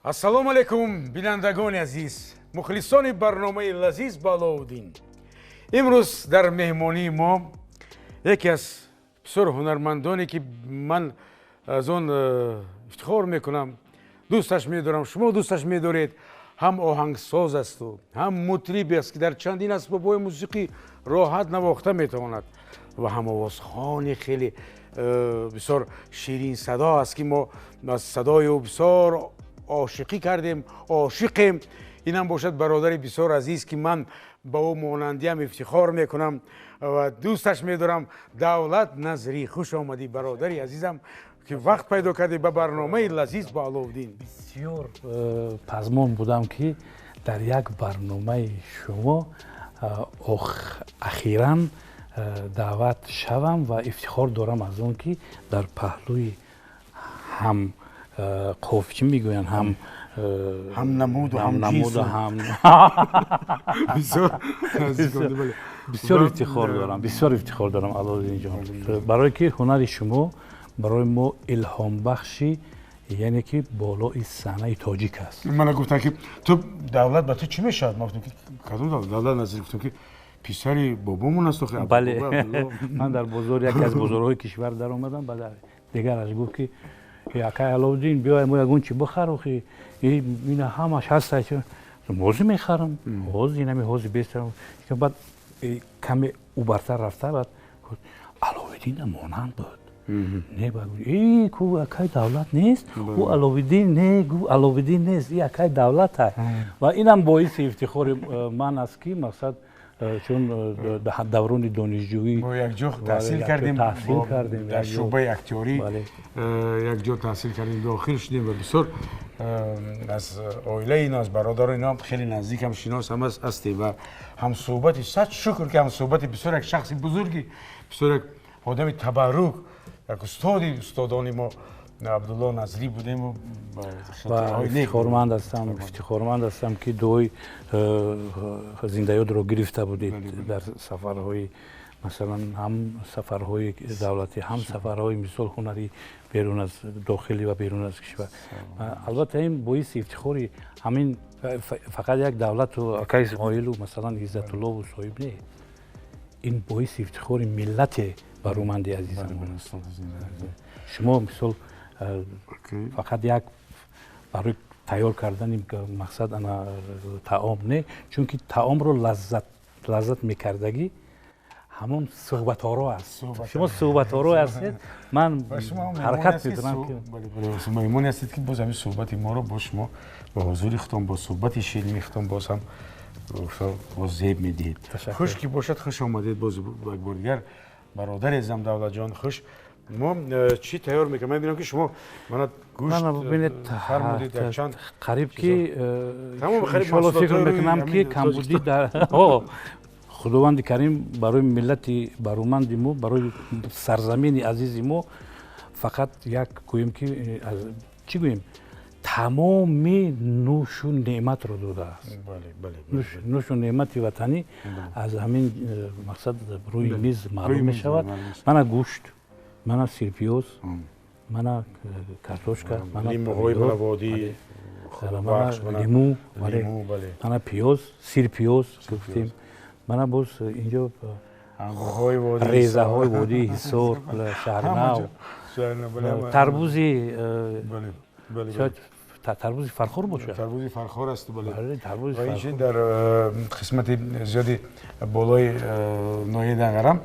ассалому алайкум бинандагони азиз, мухлисони барномаи лазиз ба Аловуддин. имрӯз дар меҳмонии мо яке аз бисёр ҳунармандоне ки ман аз он ифтихор мекунам, дӯсташ медорам, шумо дӯсташ медоред. ҳам оҳангсоз асту, ҳам мутриби аст ки дар чандин асбобҳои мусиқӣ роҳат навохта метавонад ва ҳам овозхони хеле бисёр ширин садо аст ки мо аз садои ӯ бисёр عاشقی کردیم، عاشقیم. اینم باشد برادری بسیار عزیز که من با او مانندیم افتخار میکنم و دوستش میدارم. دولت نظری، خوش آمدی برادری عزیزم که وقت پیدا کردی به برنامه لذیذ با علوالدین. بسیار پزمان بودم که در یک برنامه شما اخیراً دعوت شوم و افتخار دارم از اون که در پهلوی هم قوفچی میگوین هم نمود و هم بسیار افتخار دارم، بسیار افتخار دارم علوالدین جان، برای که هنر شما برای ما الهام بخشی، یعنی که بالای صحنه تاجیک است. من گفتم که تو دولت با تو چی میشد؟ ما گفتم که کدوم دولت نظری گفتم که پسری بابامون است. بله من در بازار یکی از بازارهای کشور در اومدم، بعد دیگرش گفت که یکای علوالدین بیای ما یگون چی بخر خی اینا همش هست چه موزی میخرم موزی اینم موزی بیستم که بعد کمی اوبرتر رفته بعد علوالدین مانند بود نه بگو ای کو یکای دولت نیست او علوالدین نه گو علوالدین نیست این یکای دولت است و اینم باعث افتخار من است که مقصد چون در دوران دانشجویی ما یک جا تحصیل کردیم در شعبه اکتیاری، یک جا تحصیل کردیم، داخل شدیم و بسیار از عائله اینا از برادر اینا خیلی نزدیک هم شناس هم هستیم و هم صحبت صد شکر که هم صحبت بسیار یک شخص بزرگی، بسیار یک آدم تبرک، یک استادانی ما عبدالله نظری بودیم و افتخارمند هستم که دوی زنده یاد را گرفته بودید در سفرهای مثلا هم سفرهای دولتی هم سفرهای مثال هنری بیرون از داخلی و بیرون از کشور. البته این باعث افتخاری همین فقط یک دولت و اکای اسماعیل و مثلا عزت الله و صاحب نه، این باعث افتخار ملت برومندی عزیزم شما مثال فقط یک برای تیار کردن مقصد انا طعام نه، چون که طعام رو لذت میکردگی همون صحبت ها رو است. شما صحبت ها رو هستید من حرکت میکنم که مهمونی هستید که باز همین صحبت ما رو با شما با حضور ختم با صحبت شیرین ختم باز هم باز زیب میدید. خوش که باشد، خوش آمدید باز یک بار دیگر برادر عزیزم دولت جان. خوش ما چی تیار میکنم؟ من ببینم که شما من گوشت فرمودید در چند قریب که انشالله فکر میکنم که کمبودی در خداوند کریم برای ملت برومند ما، برای سرزمین عزیز ما فقط یک گویم که چی گویم تمام نوش و نعمت رو داده است. نوش و نعمت وطنی از همین مقصد روی میز معلوم می شود. من گوشت، من سیرپیوز، من کارتوشکا، من لیموهای لیمو، من پیوز، سیرپیوز گفتیم. من باز اینجا ریزه های وادی حصار، شهرنو، تربوزی تربوزی فرخور باشه. تربوزی فرخور است بله. و اینجا در قسمت زیادی بالای ناحیه دنگرم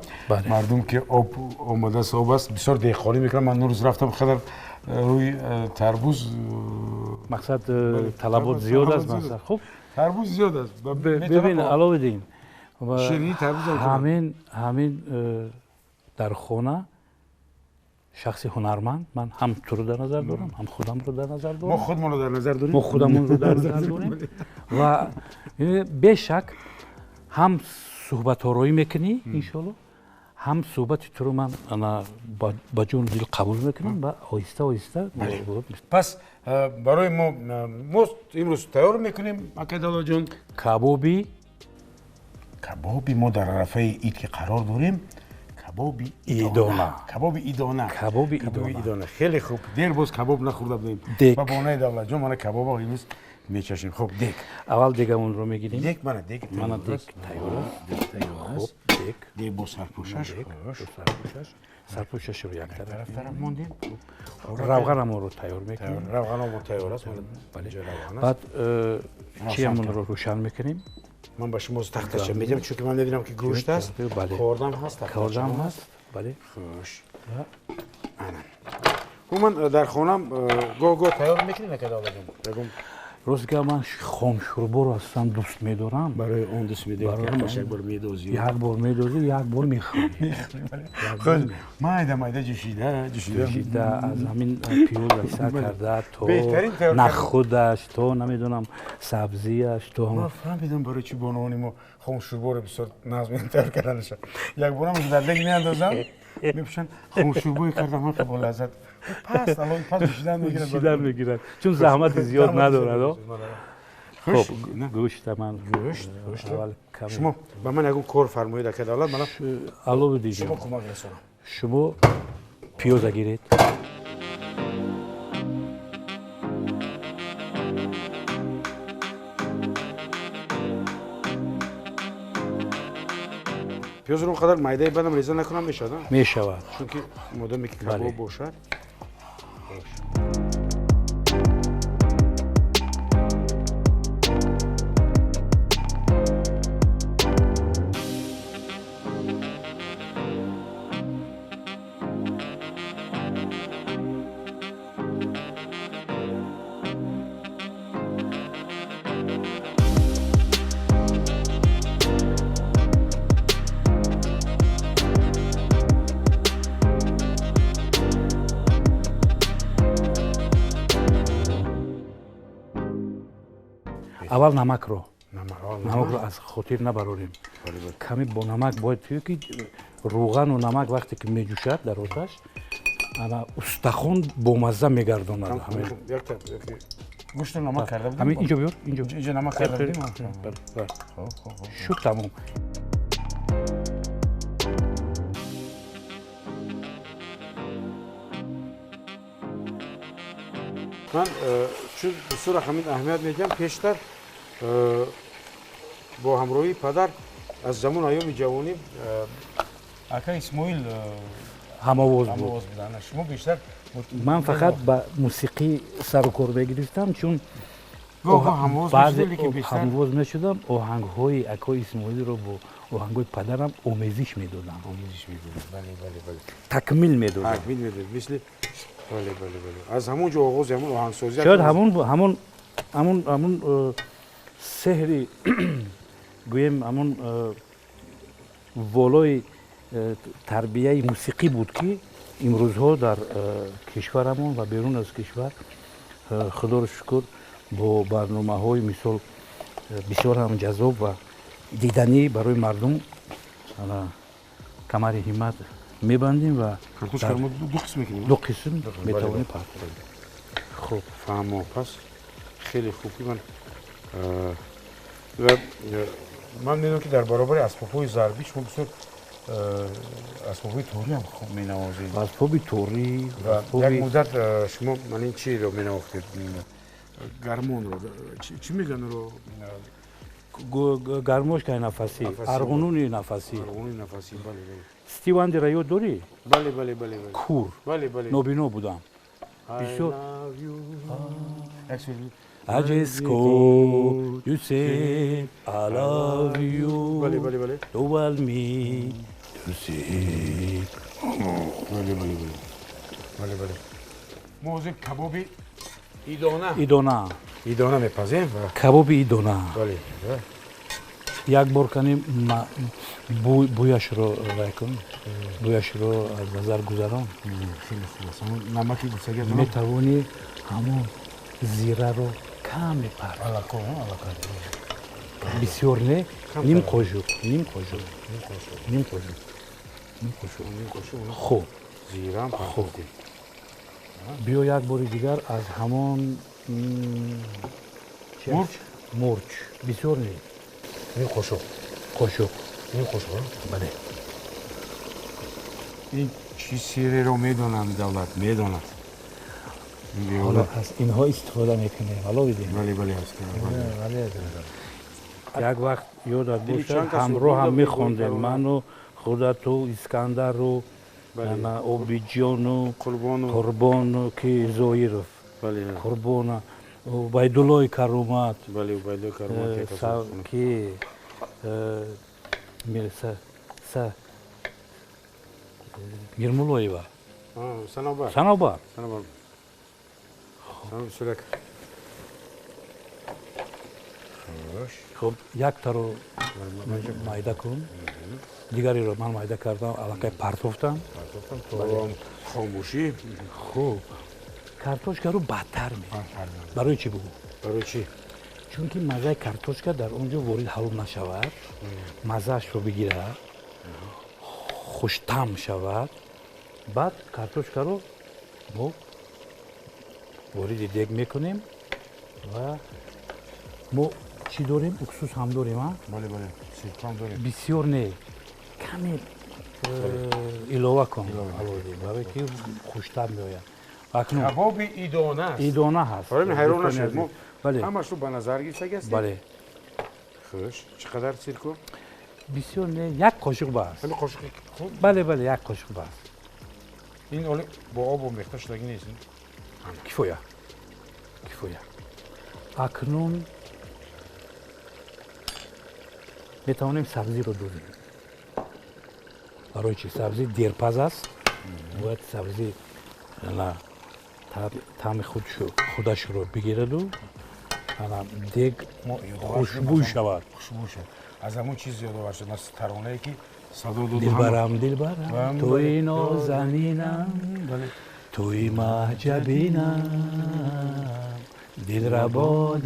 مردم که آب آماده است، آب است، بسیار دیخالی میکنم. من روز رفتم خیلی روی تربوز مقصد طلبات زیاد است مثلا. خب تربوز زیاد است. ببین علوالدین شیرینی تربوز همین در خانه شخص هنرمند من هم تو رو در نظر دارم، هم خودم رو در نظر دارم. ما خودمون رو در نظر داریم. ما خودمون رو در نظر داریم و بیشک هم صحبت ها روی میکنی انشالله، هم صحبت تو رو من با جون دل قبول میکنم و آهسته آهسته. پس برای ما امروز تیار میکنیم عقیدالله جان کبابی ما در عرفه عید که قرار داریم. کباب ایدونا. کباب ایدونا کباب ایدونا. خیلی خوب دیر باز کباب نخورده بودیم دیک. با بانای دولت جون من کباب امروز میچشیم خب دیک اول دیگمون رو میگیریم. دیک من دیک من دیک تیار است. خب دیک. دیک با سرپوشش سرپوشش رو یک طرف طرف موندیم روغنمون رو تیار میکنیم. روغنمون تیار است بله. روغن بعد چیمون رو روشن میکنیم. من با شما تختش میدم چون که من میبینم که گوشت است بله. خوردم هست کاردم هست. بله. خوش من در خونم گاه تیار میکنیم که بگم روزگاه من خام شوربا رو اصلا دوست میدارم. برای اون دوست میدارم یک بار میدوزی یک بار میدوزی یک بار میخوری. خود مایده جوشیده از همین پیوز اکثر کرده تو نخودش تو نمیدونم سبزیش تو من فهمیدم برای چی بانوانی ما خام شوربا رو بسیار نظم تیار کردنش یک بار هم در دیگ میاندازم میپوشن خام شوربا کردم من با لذت پس الان پس جوشیدن میگیرن چون زحمت زیاد نداره. خب گوشت من اول کمی شما با من یکون کار فرمایید که دولت من الو دیدیم شما کمک رسونم شما پیاز گیرید پیاز رو قدر مایده بدم ریزه نکنم میشد میشود چون که مدام که کباب باشد اول نمک رو از خاطر نبروریم. کمی با نمک باید توی که روغن و نمک وقتی که میجوشد در آتش انا استخوان با مزه میگرداند. گوشت نمک کرده بودیم همین اینجا بیار اینجا نمک کرده بودیم شد تموم. من چون بسیار همین اهمیت میدم پیشتر با همراهی پدر از زمان ایام جوانی اکا اسماعیل هماواز بود. بودن شما بیشتر من فقط با موسیقی سر و کار میگرفتم چون هماواز میشدم آهنگ‌های اکا اسماعیل رو با آهنگ‌های پدرم آمیزش میدادم. بله تکمیل میدادم. مثل بله از همونجا آغاز همون آهنگسازی شاید همون سحری گویم همون والای تربیه موسیقی بود که امروزها در کشورمون و بیرون از کشور خدا رو شکر با برنامه‌های مثال بسیار هم جذاب و دیدنی برای مردم کمر همت میبندیم و دو قسم میتوانیم پخش کنیم. خب فهمم پس خیلی خوبی من میدونم که در برابر اسباب‌های ضربی شما بسیار اسباب‌های توری هم خوب می‌نوازید. اسباب توری و یک مدت شما من این چی رو می‌نواختید؟ گرمون رو چی میگن رو گرموش که نفسی ارغنونی نفسی بله استیوان درایو دوری بله کور بله نوبینو بودم بسیار Ajesco, you say I love you. بله Don't tell me to say. بله موضوع کباب ایدونا میپزیم کباب ایدونا بله یک بار کنیم بویش رو رایکن بویش رو از نظر گذارم خیلی خوب است نمکی بسیار میتوانی همون زیره رو کم میپرد بسیار نه نیم قوشو خوب زیره هم خوب بیا یک بار دیگر از همون مرچ بسیار نه نیم قوشو قوشو نیم قوشو بله این چی سیره رو میدونم دولت میدوند حالا از اینها استفاده میکنه حالا ببین بله بله هست یک وقت یادت دیگه باشه چند تا همراه هم سوخونده میخوندیم بود، من و خودت و اسکندر و بله. اوبیجان و قربان و قربان که زایرف بله قربان و بایدولای کرامت بله بله کرمات که میرسه میرمولاییوه سنوبر سنوبر سنوبر سنوبر خب یک تا رو майда کن دیگری رو من майда کردم аллакай партофтам تو خاموشی خب картошка رو بدتر می برای چی بگو برای چی چون که مزه کартошка در اونجا وارد حلول نشود مزهش رو بگیره خوش‌طعم شود بعد картошка رو ما وارد دیگ میکنیم و ما چی داریم اکسوس هم داریم ها بله بله سیرکام داریم بسیار نه کمی ilova کن برای که خوش‌طعم میآید اکنون کباب ایدانه است ایدانه هست برای حیران نشد ما بله همش رو به نظر گرفته است بله خوش چقدر سیرکو بسیار نه یک قاشق بس خیلی قاشق خوب بله بله یک قاشق بس این اولی با آب و میخته شدگی نیست کفایه اکنون میتوانیم سبزی رو دوزیم برای چی سبزی دیرپز است باید سبزی طعم خودش رو بگیرد و دیگ خوشبو شود خوشبو شد از همون چیز یاد آور شد مثل ترانه ای که صدا دو دلبرم توی نازنینم توی معجبینم دلربا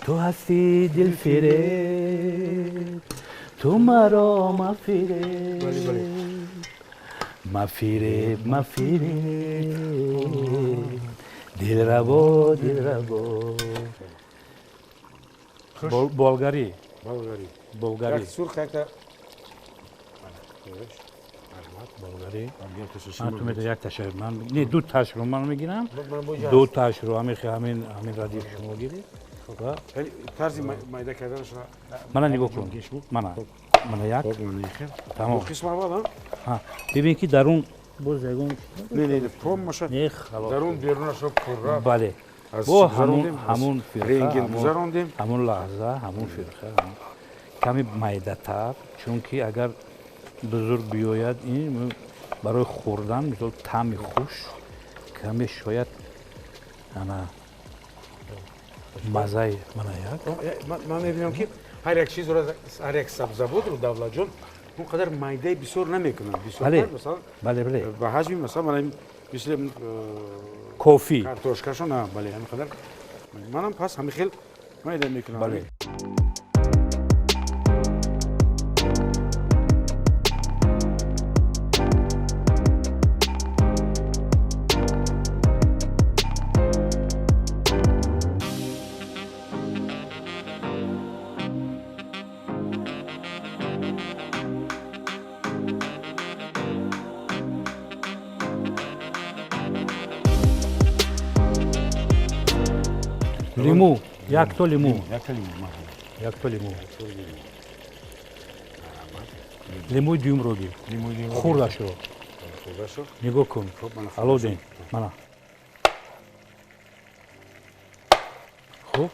تو هستی دلفریب تو مرا مفیریب دلربا بولگاری یک سرخ یک تا بولگاری من تو میتونم یک تاش من نه دو تاش رو من میگیرم من دو تاش رو همین ردیف شما گیرید و طرز مایده کردن شما من نگاه کن من یک تمام قسم اول ببین که درون باز یگون نه پروم ماشه نه خلاص درون بیرونش رو پر بله از با گذراندیم، همون رنگین گذراندیم همون لحظه همون فرقه کمی مایده تر چون که اگر بزرگ بیاید این برای خوردن مثل طعم خوش کمی شاید انا مزه من میبینم که هر یک چیز رو هر یک سبزیجات رو دولت جان اونقدر مایده بسیار نمیکنن بسیار مثلا بله به حجم مثلا من مثل کافی کارتوشکاشو نه بله همینقدر منم پس همین خیلی مایده میکنم بله لیمو یک تا لیمو لیموی دیوم رو گیر خوردش رو نگاه کن الان مانا خب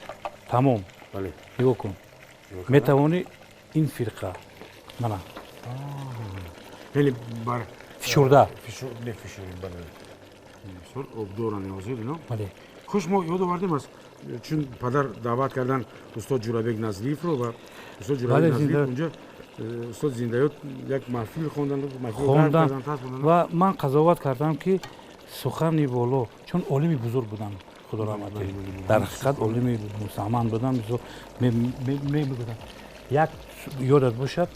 تمام بله نگاه کن میتوانی این فرقه مانا خیلی بر فشرده نفشوریم بله بسیار آبدار نیازید نه بله خوش ما یاد آوردیم از چون پدر دعوت کردن استاد جورابک نزلیف رو و استاد جورابک نزلیف اونجا استاد زنده‌یاد یک محفل خواندن و من قضاوت کردم که سخن والا چون عالم بزرگ بودن خدا رحمت در حقیقت عالم مسلمان بودن میگفتن یک یادت باشد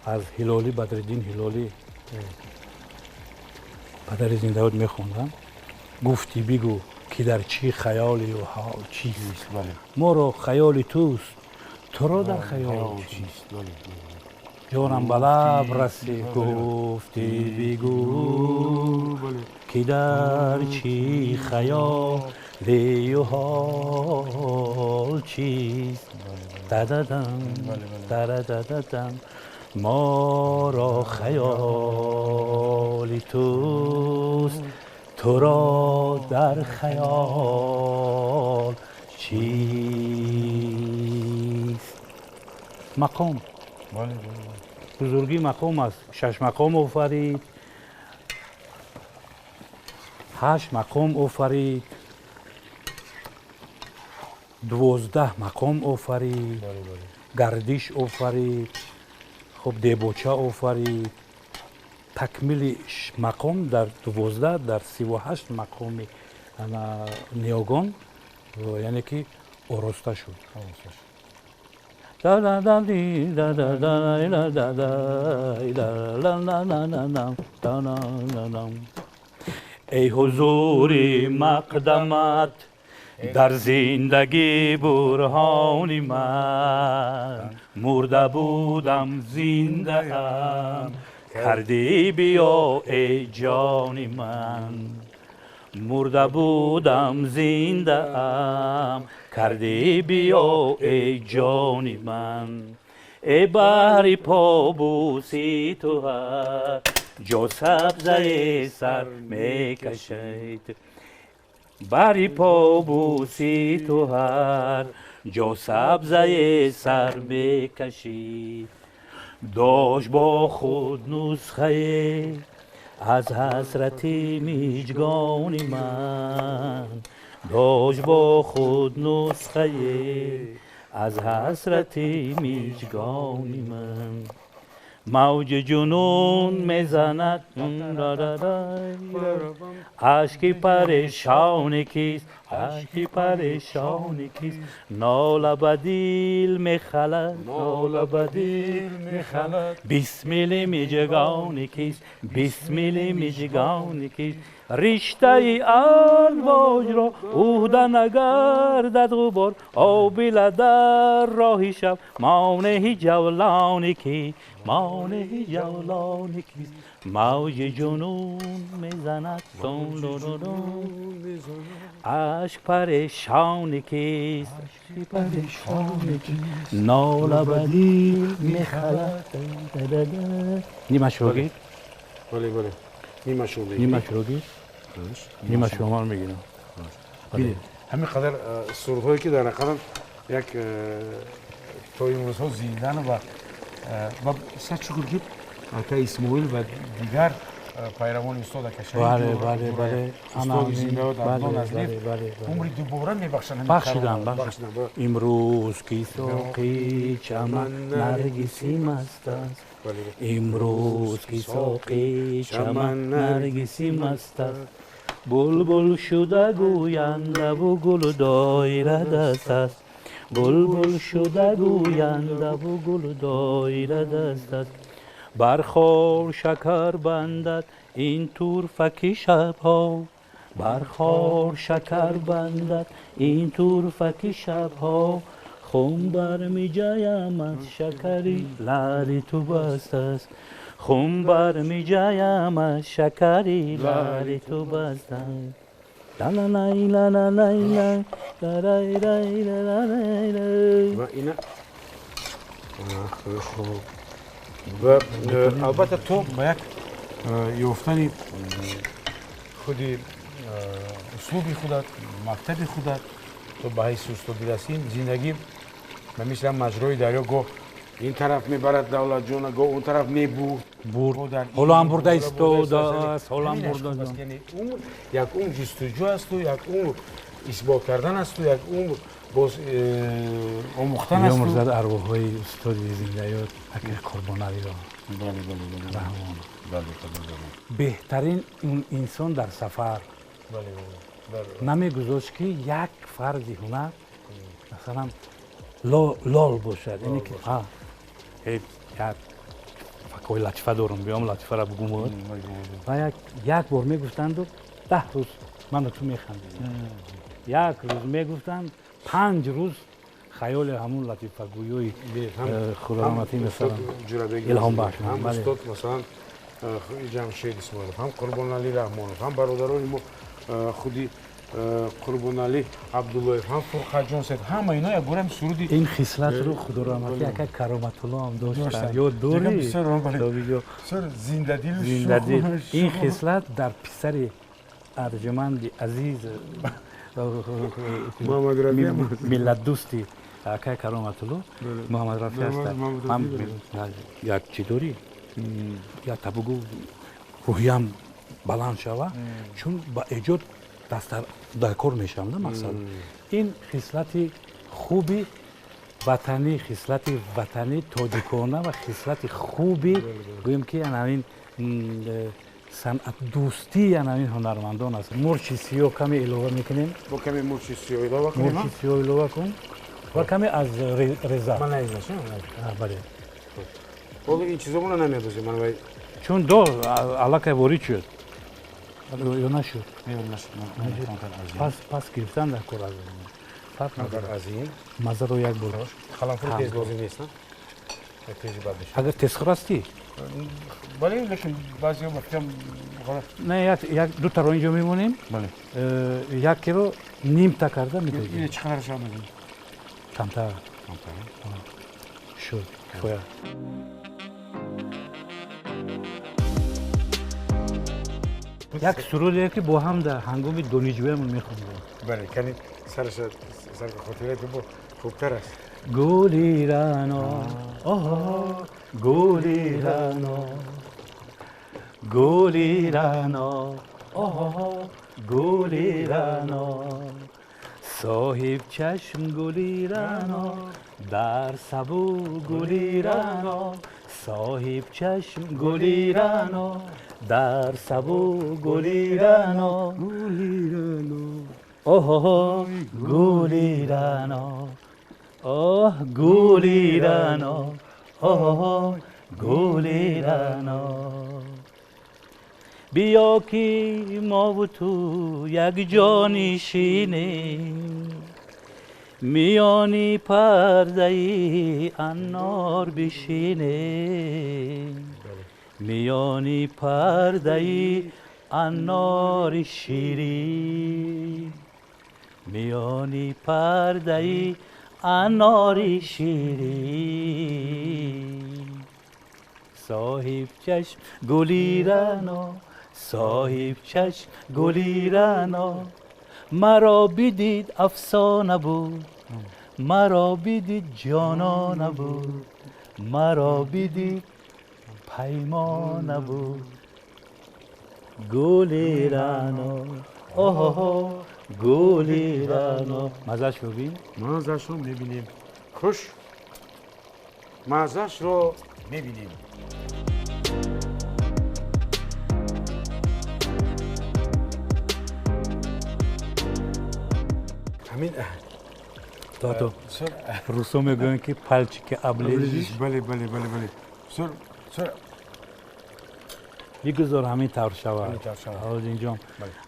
از هلالی بدرالدین هلالی پدر زنده‌یاد میخوندن گفتی بگو که در چی خیالی و حال چیست ما را خیال توست تو را در خیال چیست جانم به لب رسید گفتی بگو که در چی خیالی و حال چیست دددم ددددم ما را خیال توست تو را در خیال چیست مقام بزرگی مقام است 6 مقام آفرید 8 مقام آفرید 12 مقام آفرید گردش آفرید خب دیبوچه آفرید تکمیل مقام در 12 در 38 مقام نیاگان یعنی که آراسته شد ای حضور مقدمت در زندگی برهان من مرده بودم زنده ام کردی بیا ای جان من مرده بودم زنده ام کردی بیا ای جان من ای بحر پابوسی تو هر جا سبزه سر میکشید بحر پابوسی تو هر جا سبزه سر میکشید داشت با خود نسخه از حسرت میجگان من داشت با خود نسخه از حسرت میجگان من موج جنون میزند اشک پریشان کیست اشک پریشان کیست ناله بدیل میخلد ناله بدیل میخلد بسمل میجگان کیست بسمل میجگان کیست رشته الواج را عهده نگردد غبار آبله در راه شب مانع جولان کی مانع جولان کیست موج جنون میزند اشک پریشان کیست اشک پریشان کیست ناله بدیل میخلد نیمه شوگی بله بله نیمه شوگی نیمه شما رو میگیرم بله همین قدر سرودهایی که در نقلم یک تا این روزها زیندن و صد شکر که که اسماعیل و دیگر پیروان استاد کشایی بله بله بله استاد زنده و درمان از لیف عمری دوباره میبخشن بخشیدن امروز کی ساقی چمن نرگسی مست است امروز کی ساقی چمن نرگسی مست است بلبل شده گوینده و گل دایره دست است بلبل شده گوینده و گل دایره دست است برخور شکر بندد این طرفک شبها برخور شکر بندد این طرفک شبها خون برمی جایم از شکری لعل تو بست است خون برمی جایم از شکری لعل تو بست است لا لا لا لا لا لا لا لا لا و اینا و البته تو با یک یافتن خودی اسلوبی خودت مکتب خودت تو به حیث استاد برسیم زندگی به مثل مجرای دریا گو این طرف میبرد دولت جان گو اون طرف میبرد حالا هم برده ایستاده است حالا هم برده است یعنی اون یک اون جستجو است و یک اون اثبات کردن است و یک اون باز آموختن است یا مرزد ارواح های استاد زنده یاد اگر قربانایی را بله بله بله بهترین اون انسان در سفر نمیگذاشت که یک فرض هنر مثلا لال باشد یعنی که یک فکای لطفه دارم بیام لطفه را بگم و یک بار میگفتند و 10 روز من تو میخندیدم یک روز میگفتند 5 روز خیال همون لطیفه‌گویی هم خداوندی مثلا جورابی الهام بخش هم بله استاد مثلا جمشید اسماعیلov هم قربان علی رحمانов هم برادران ما خودی قربان علی عبداللهیف هم فرخجان سید همه اینا یک گورم سرودی این خصلت رو خداوندی اکا کرامت الله هم داشتن یا دوری بسیار زنده دل و زنده دل. شوخ این خصلت در پسر ارجمند عزیز محمد رفیع ملت دوستی اکا کرامت الله محمد رفیع هست من یک چطوری یا تبگو روحیم بلند شوه چون با ایجاد دست در کار میشم نه مقصد این خصلت خوبی وطنی خصلت وطنی تاجیکانه و خصلت خوبی گویم که این صنعت دوستی این هنرمندان است مرچ سیاه کمی علاوه میکنیم با کمی مرچ سیاه علاوه کنیم مرچ سیاه علاوه کن و کمی از رضا من نیزنشم بله ولی این چیزا مون نمیادوزیم من باید چون دو علاقه وارد شد یا نشد پس گرفتن در کار از این فرق نداره از این مزه رو یک بار خلافور تیز لازم نیست نه تیزی بد بشه اگر تیز خراستی ولی لیکن بعضی ها بفتیم نه یک دو تا رو اینجا میمونیم بله یک کیلو نیم تا کرده میتونیم اینه چقدر شما میدیم کمتر شد کفایه یک سرودی که با هم در هنگام دانشجوییمون میخوندیم بله کمی سر خاطره تو خوبتر است گلی رنا آها گلی رنا گلی رنا آها گلی رنا صاحب چشم گلی رنا در سبو گلی رنا صاحب چشم گلی رنا در سبو گلی رنا اوه گلی رنا آه گلی رنا آه گلی رنا بیا که ما و تو یک جا نشینیم میانی پرده انار بشینیم میانی پرده انار شیرین میانی پرده انار شیرین صاحب چشم گلی رنا صاحب چشم گلی رنا مرا بدید افسانه بود مرا بدید جانانه بود مرا بدید پیمانه بود گلی رنا اوه گلی رنا مزهش ببین مزهش رو میبینیم خوش مزهش رو میبینیم همین تو روسو میگن که پلچی که ابلیزش بله سر بگذار همین طور شود حالا اینجا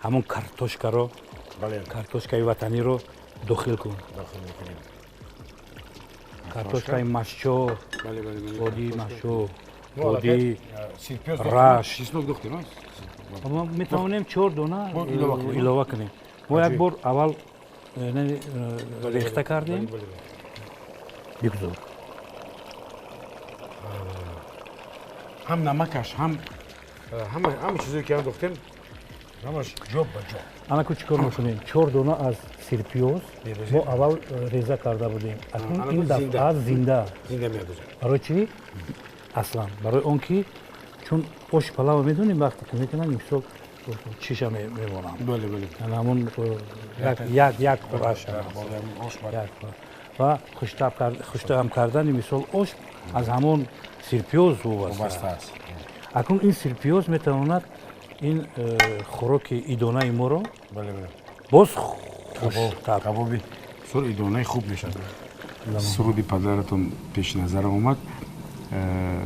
همون کارتوشکا رو کارتوشکای وطنی رو داخل کن کارتوشکای مشچو بودی مشچو بودی راش چیزنوک دختیم ما میتونیم 4 دونه علاوه کنیم ما یک بار اول ریخته کردیم بگذار هم نمکش هم همه چیزی که هم دختیم همش جوب با جوب انا کو چیکار میکنیم 4 دونه از سیرپیوز ما اول ریزه کرده بودیم اکنون این دفعه زنده میادوزیم برای چی؟ اصلا برای اون که چون آش پلاو میدونیم وقتی که میکنن مثل چیشا میمونن بله همون یک قراش و خوشتم کردن مثل آش از همون سیرپیوز وابسته است اکنون این سیرپیوز میتواند این خوراک ایدانه ما رو باز خوشتر کبابی سر ایدانه خوب میشد سرودی پدرتون پیش نظرم اومد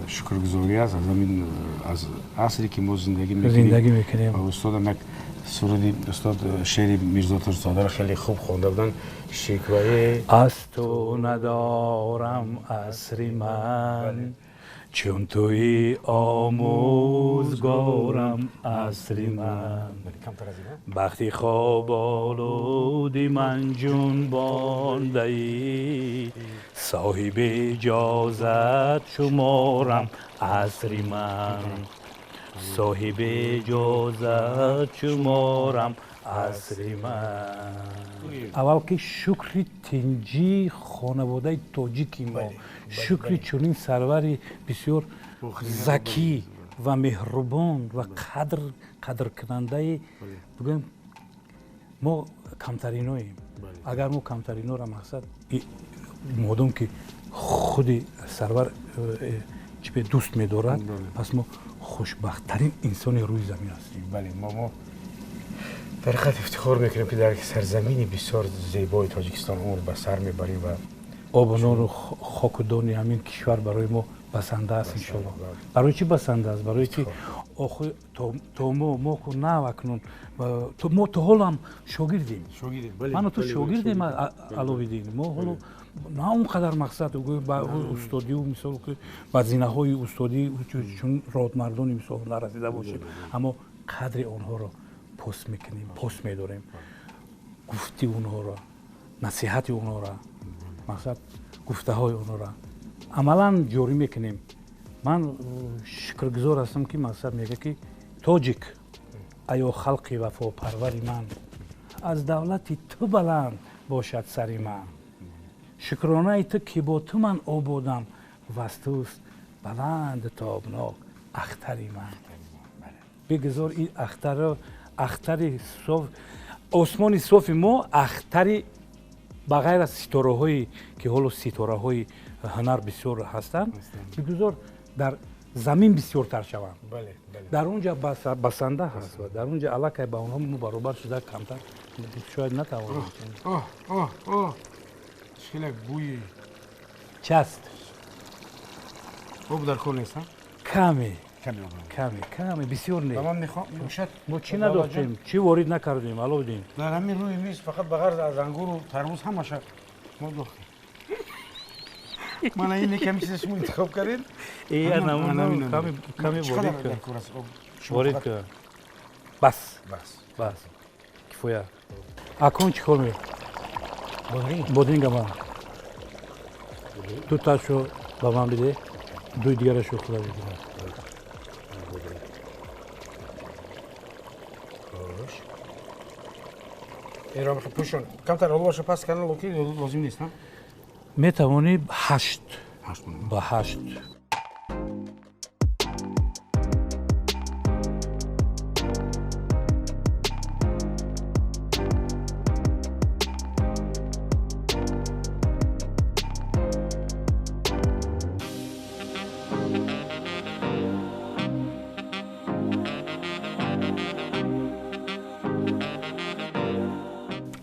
شکرگزاری است از همین از عصری که ما زندگی میکنیم و استادم یک سرودی استاد شعری میرزا ترساده خیلی خوب خونده بودن. شکوه از تو ندارم عصری من چون توی آموزگارم عصری من وقتی خواب آلودی من جون بانده ای صاحب اجازت شمارم عصری من صاحب اجازت شمارم عصری من. اول که شکری تنجی خانواده تاجیکی ما شکری چونین سروری بسیار ذکی و مهربان و قدر کننده بگم ما کمتریناییم. اگر ما کمترینا را مقصد مادام که خود سرور به دوست می‌دارد پس ما خوشبخت‌ترین انسان روی زمین هستیم. بله ما در حقیقت افتخار میکنیم که در سرزمین بسیار زیبای تاجیکستان عمر به سر میبریم و آب و نان و خاک و دان همین کشور برای ما بسنده است انشالله. برای چی بسنده است؟ برای که آخه تو ما نه اکنون ما تو حال هم شاگردیم. من و تو شاگردیم علاویدین. ما حالا نه اونقدر مقصد با استادی و مثال که با زینه‌های استادی چون رادمردانی مثال نرسیده باشیم اما قدر آنها را پست میکنیم، پست میداریم، گفتی اونها را، نصیحت اونها را، مقصد گفته های اونها را عملا جاری میکنیم. من شکرگزار هستم که مقصد میگه که تاجیک ایا خلق وفا پروری من از دولت تو بلند باشد سری من شکرانه تو که با تو من آبادم وستوست بلند تابناک اختری من. بگذار این اختر صاف آسمان صاف ما اختری بغیر از ستاره هایی که حالا ستاره های هنر بسیار هستند بگذار در زمین بسیار تر شوند. در اونجا بسنده هست و در اونجا علاقه با اونها ما برابر شده کمتر شاید نتوانیم. چقدر بوی چست خوب در کار نیست؟ کمی بسیار نیست. من میخوام موشت ما چی نداشتیم چی وارد نکردیم علاویدین. در همین روی میز فقط بغیر از انگور و ترموز همش ما داختیم. من این کمی چیزش شما انتخاب کردین؟ نمونه کمی وارد کرد. بس کفایه. اکون چی کار می‌کنی؟ بادرینگ من دو تاشو با من بده دوی دیگرشو خدا بده. ایران پوشون کمتر حلواشو پس کردن لوکی لازم نیست نه؟ میتوانی 8 با 8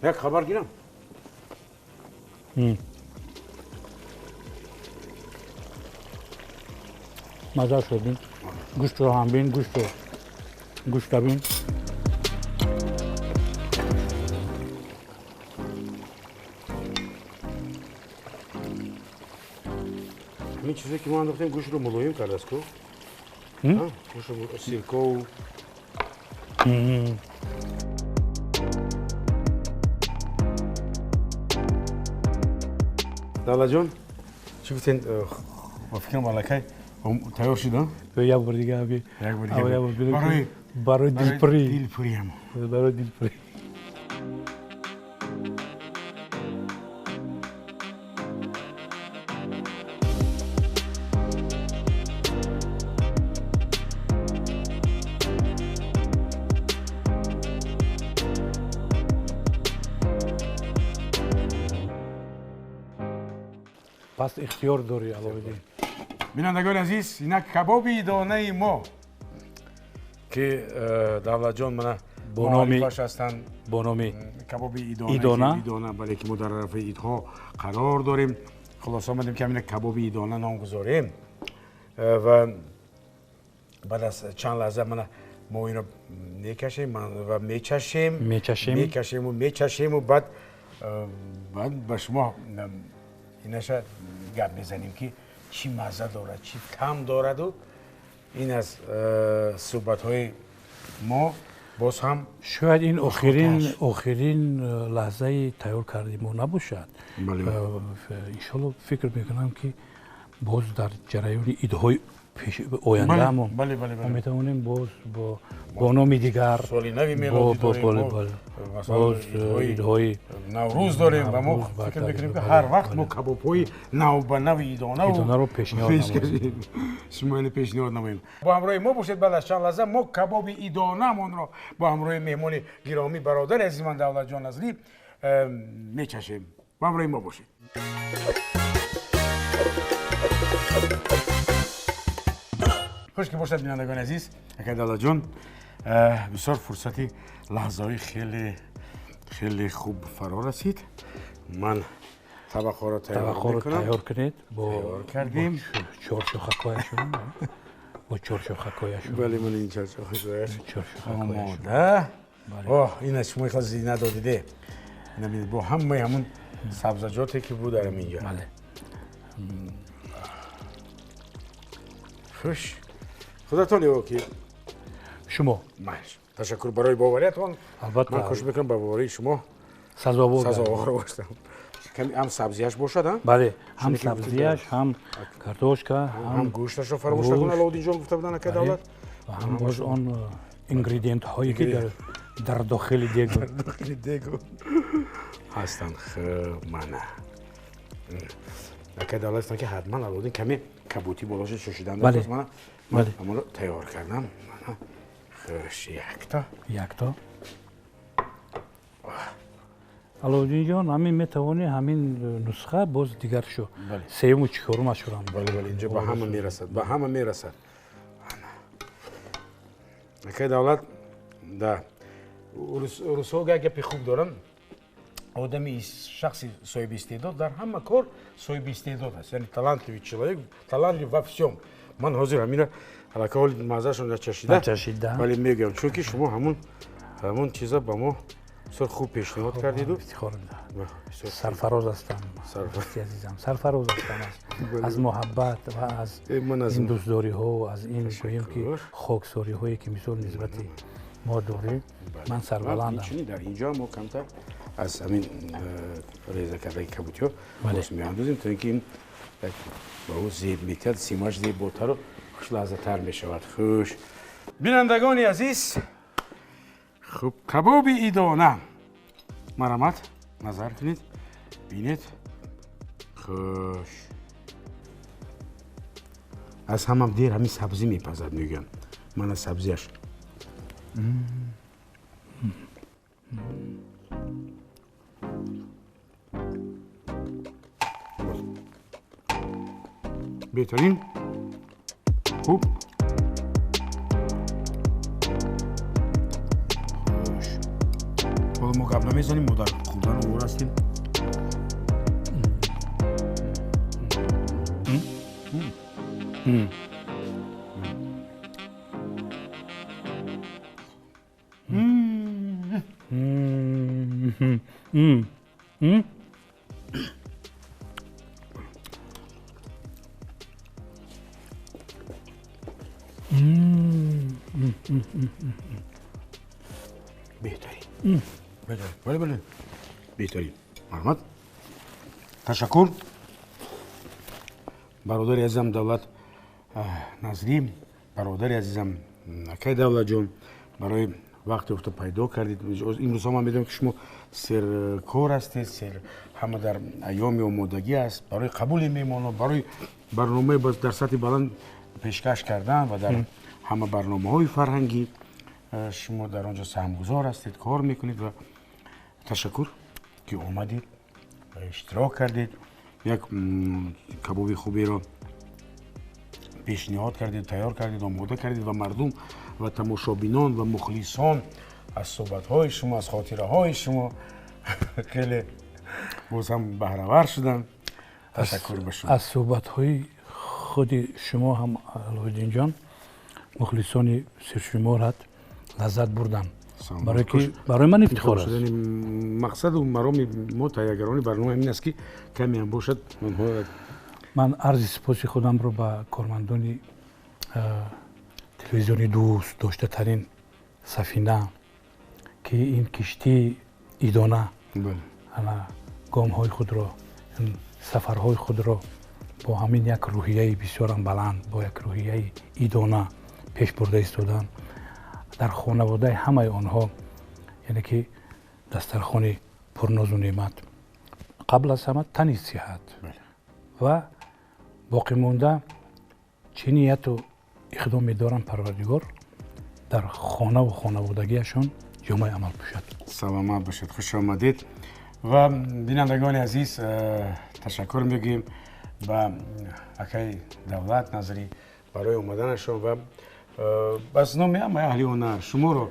یک خبر گیرم. مزه شدیم. گوشت رو هم بین گوشت بین. این چیزی که ما انداختیم گوشت رو ملایم کرده است که گوشت رو سیرکه و دالا جان چی گفتین با فکرم علاقه تیار شده؟ یک بار دیگه آبی برای دلپری هم برای دلپری. پس اختیار داری علاویدین. بینندگان عزیز اینا کبابی دانه ما که دولت جان منه معرفش هستند با نام کباب ایدانه بله که ما در رفع ایدها قرار داریم. خلاص آمدیم که همین کباب ایدانه نام گذاریم و بعد از چند لحظه من ما اینو میکشیم و میچشیم میچشیم و بعد به شما اینش گپ میزنیم که چی مزه دارد چی طعم دارد و این از صحبت های ما باز هم شاید این آخرین لحظه تیار کردیم ما نباشد. انشالله فکر میکنم که باز در جریان ایده های آینده همون ما میتوانیم باز با نام دیگر سالی نوی میلادی داریم باز ایده های نوروز داریم و ما فکر میکنیم که هر وقت ما کباب های نو به نو ایدانه رو پیشنهاد نماییم. شما اینو پیشنهاد نماییم. با همراه ما باشید. بعد از چند لحظه ما کباب ایدانه‌مان را با همراه مهمان گرامی برادر عزیز من دولت جان نظری میچشیم. با همراه ما باشید. خوش که باشد بینندگان عزیز. اکا دولت جان بسیار فرصتی لحظه‌های خیلی خوب فرا رسید. من طبق ها را تیار کنید با کردیم چارچوخکایشون با چارچوخکایشون بله من این چارچوخکایشون آماده. این از شما خیلی زینه دادیده با همون سبزیجاتی که بود در اینجا. بله خوش خودتان اوکی شما تشکر برای باوریتان. البته من خوش میکنم با باوری شما سزاوار باشم. کمی هم سبزیش باشد هم؟ بله هم سبزیش هم کارتوشکا هم گوشتش رو فراموش نکن. علاءالدین جان گفته بودن که دولت و هم باز آن اینگریدینت هایی که در داخل دیگ هستن. منه که دولت که حتما علاءالدین کمی کبوتی بالاش شوشیدن داشت. من اما رو تیار کردم. خوش یک تا علاءالدین جان همین میتوانی همین نسخه باز دیگر شو. سوم و چهارم شورم. بله اینجا به همه میرسد. که دولت در روس‌ها گپ خوب دارن. آدمی شخصی صاحب استعداد در همه کار صاحب استعداد است. یعنی талантливый человек, талантлив во всем. من حاضر همین الکل مزه‌شون چشیده. ولی میگم چون که شما همون چیزا با ما بسیار خوب پیشنهاد کردید و سرفراز هستم عزیزم. سرفراز هستم از محبت و از این دوستداری ها و از این گوییم که خاکساری هایی که مثال نسبت ما داریم. من سربلندم. در اینجا ما کمتر از همین ریزه کرده کبوتیو باز میاندازیم تا اینکه این با او زیب میتد سیماش زیباتر و خوش لحظه تر میشود. خوش بینندگان عزیز خوب کباب ایدانه مرحمت نظر کنید بینید. خوش از همم دیر همین سبزی میپزد میگن. من از سبزیش بهترین خوب خود ما قبلا میزنیم ما در خوردن امور هستیم. بهترین بله بهترین مرحمت تشکر برادر عزیزم دولت نظری برادر عزیزم اکای دولت جان برای وقتی وقت پیدا کردید. این روزها من میدونم که شما سر کار هستید سر همه در ایام آمادگی است برای قبول میمانو برای برنامه باز در سطح بلند پیشکش کردن و در همه برنامه‌های فرهنگی شما در آنجا سهمگذار هستید کار میکنید و تشکر که اومدید و اشتراک کردید یک کباب خوبی رو پیشنهاد کردید تیار کردید آماده کردید و مردم و تماشابینان و مخلصان از صحبت‌های شما از خاطره‌های شما خیلی باز هم بهره‌ور شدن. تشکر به شما. از صحبت‌های خود شما هم علاءالدین جان مخلصان سرشمار هست лаззат бурданд. Салом. барое ки барои ман ифтихор аст. мақсаду мароми мо таҳиягарони барнома ин аст ки каме ҳам бошад онҳо ман арзи сипоси худамро ба кормандони телевизиони дӯст доштатарин сафина ки ин киштии идона гомҳои худро сафарҳои худро бо ҳамин як рӯҳияи бисёрам баланд бо як рӯҳияи идона пеш бурда истоданд дар хонаводаи ҳамаи онҳо яъне ки дастархони пурнозу неъмат қабл аз ҳама тани сиҳат ва боқӣ монда чӣ нияту иқдом медоранд парвардигор дар хонаву хонаводагиашон ҷомаи амал бошад. саломат бошед, хуш омадед. ва бинандагони азиз, ташаккур мегӯем ба акаи Давлат Назарӣ барои омаданашон ва аз номи ҳамаи аҳли ҳунар шуморо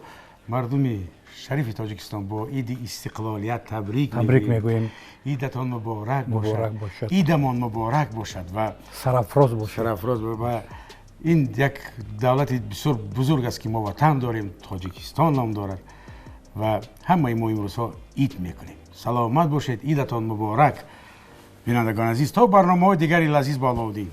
мардуми шарифи Тоҷикистон бо иди истиқлолият табрик мегӯем. идатон муборак муборак бошад, идамон муборак бошад ва сарафроз бошад. ва ин як давлати бисёр бузург аст ки мо ватан дорем, Тоҷикистон ном дорад ва ҳамаи мо имрӯзҳо ид мекунем. саломат бошед, идатон муборак. бинандагони азиз, то барномаҳои дигари лазиз ба Аллоҳуддин.